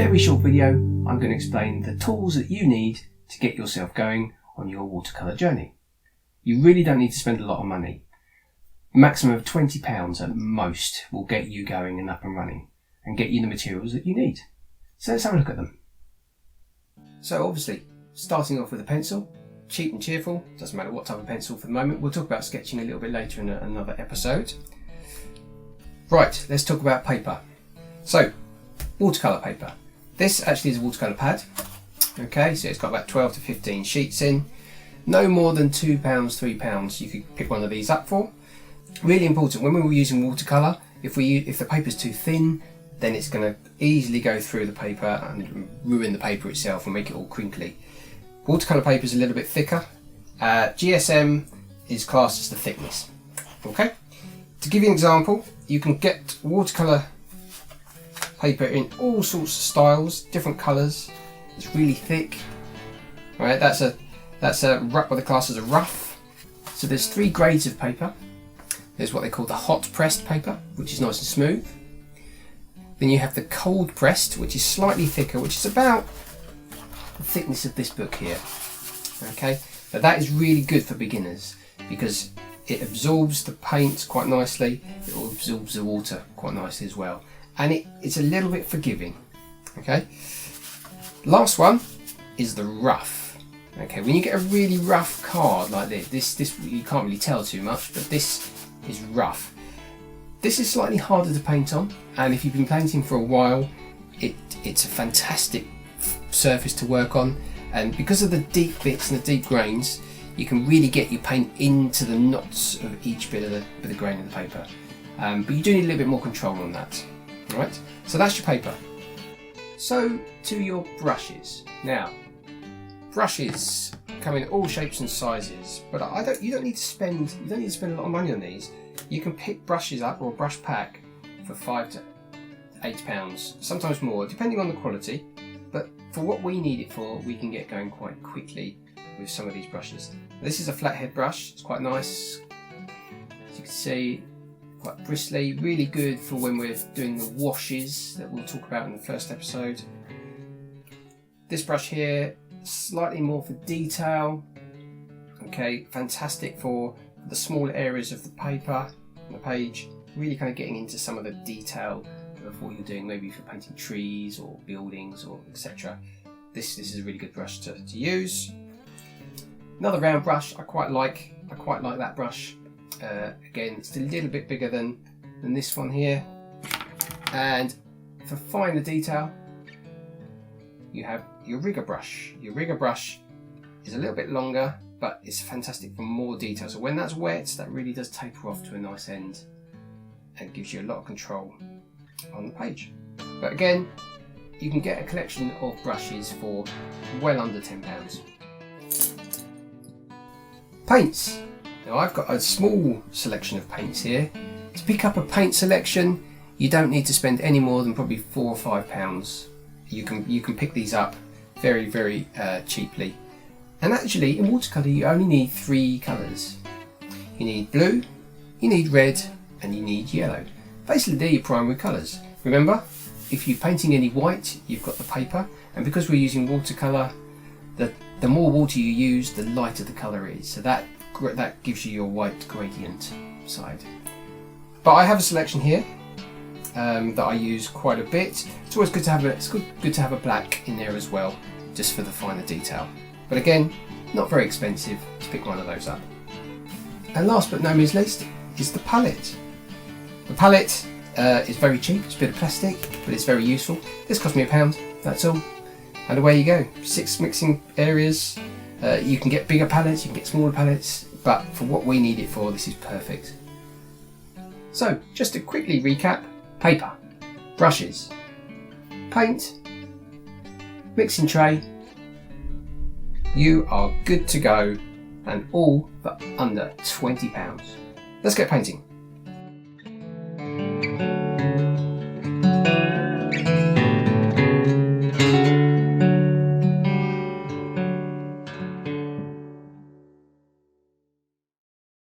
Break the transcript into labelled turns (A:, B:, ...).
A: very short video, I'm going to explain the tools that you need to get yourself going on your watercolour journey. You really don't need to spend a lot of money. A maximum of £20 at most will get you going and up and running and get you the materials that you need. So let's have a look at them. So obviously, starting off with a pencil, cheap and cheerful, doesn't matter what type of pencil for the moment. We'll talk about sketching a little bit later in another episode. Right, let's talk about paper. So, watercolour paper. This actually is a watercolour pad. Okay, so it's got about 12 to 15 sheets in. No more than £2, £3 you could pick one of these up for. Really important, when we were using watercolour, if the paper's too thin, then it's going to easily go through the paper and ruin the paper itself and make it all crinkly. Watercolour paper is a little bit thicker. GSM is classed as the thickness. Okay, to give you an example, you can get watercolour paper in all sorts of styles, different colours. It's really thick. All right, that's what they class as a rough. So there's 3 grades of paper. There's what they call the hot pressed paper, which is nice and smooth. Then you have the cold pressed, which is slightly thicker, which is about the thickness of this book here. Okay, but that is really good for beginners because it absorbs the paint quite nicely. It absorbs the water quite nicely as well, and it's a little bit forgiving. Okay, last one is the rough. Okay, when you get a really rough card like this you can't really tell too much, but this is rough. This is slightly harder to paint on, and if you've been painting for a while, it's a fantastic surface to work on, and because of the deep bits and the deep grains, you can really get your paint into the knots of each bit of the grain of the paper. But you do need a little bit more control on that. All right, so that's your paper. So to your brushes. Now, brushes come in all shapes and sizes, but you don't need to spend a lot of money on these. You can pick brushes up or a brush pack for £5 to £8, sometimes more, depending on the quality. But for what we need it for, we can get going quite quickly with some of these brushes. This is a flathead brush. It's quite nice. As you can see, quite bristly, really good for when we're doing the washes that we'll talk about in the first episode. This brush here, slightly more for detail. Okay, fantastic for the smaller areas of the paper and the page, really kind of getting into some of the detail of what you're doing, maybe if you're painting trees or buildings or etc. This is a really good brush to use. Another round brush I quite like that brush. Again, it's a little bit bigger than this one here, and for finer detail you have your rigger brush. Your rigger brush is a little bit longer, but it's fantastic for more detail. So when that's wet, that really does taper off to a nice end and gives you a lot of control on the page. But again, you can get a collection of brushes for well under £10. Paints. Now I've got a small selection of paints here. To pick up a paint selection, you don't need to spend any more than probably £4 or £5. You can pick these up very, very cheaply. And actually, in watercolour, you only need 3 colours. You need blue, you need red, and you need yellow. Basically, they're your primary colours. Remember, if you're painting any white, you've got the paper, and because we're using watercolour, the more water you use, the lighter the colour is. So that gives you your white gradient side. But I have a selection here that I use quite a bit. It's always good to have a black in there as well, just for the finer detail. But again, not very expensive to pick one of those up. And last but no means least is the palette. The palette is very cheap. It's a bit of plastic, but it's very useful. This cost me £1, that's all. And away you go. 6 mixing areas. You can get bigger palettes, you can get smaller palettes, but for what we need it for, this is perfect. So, just to quickly recap: paper, brushes, paint, mixing tray. You are good to go, and all for under £20. Let's get painting.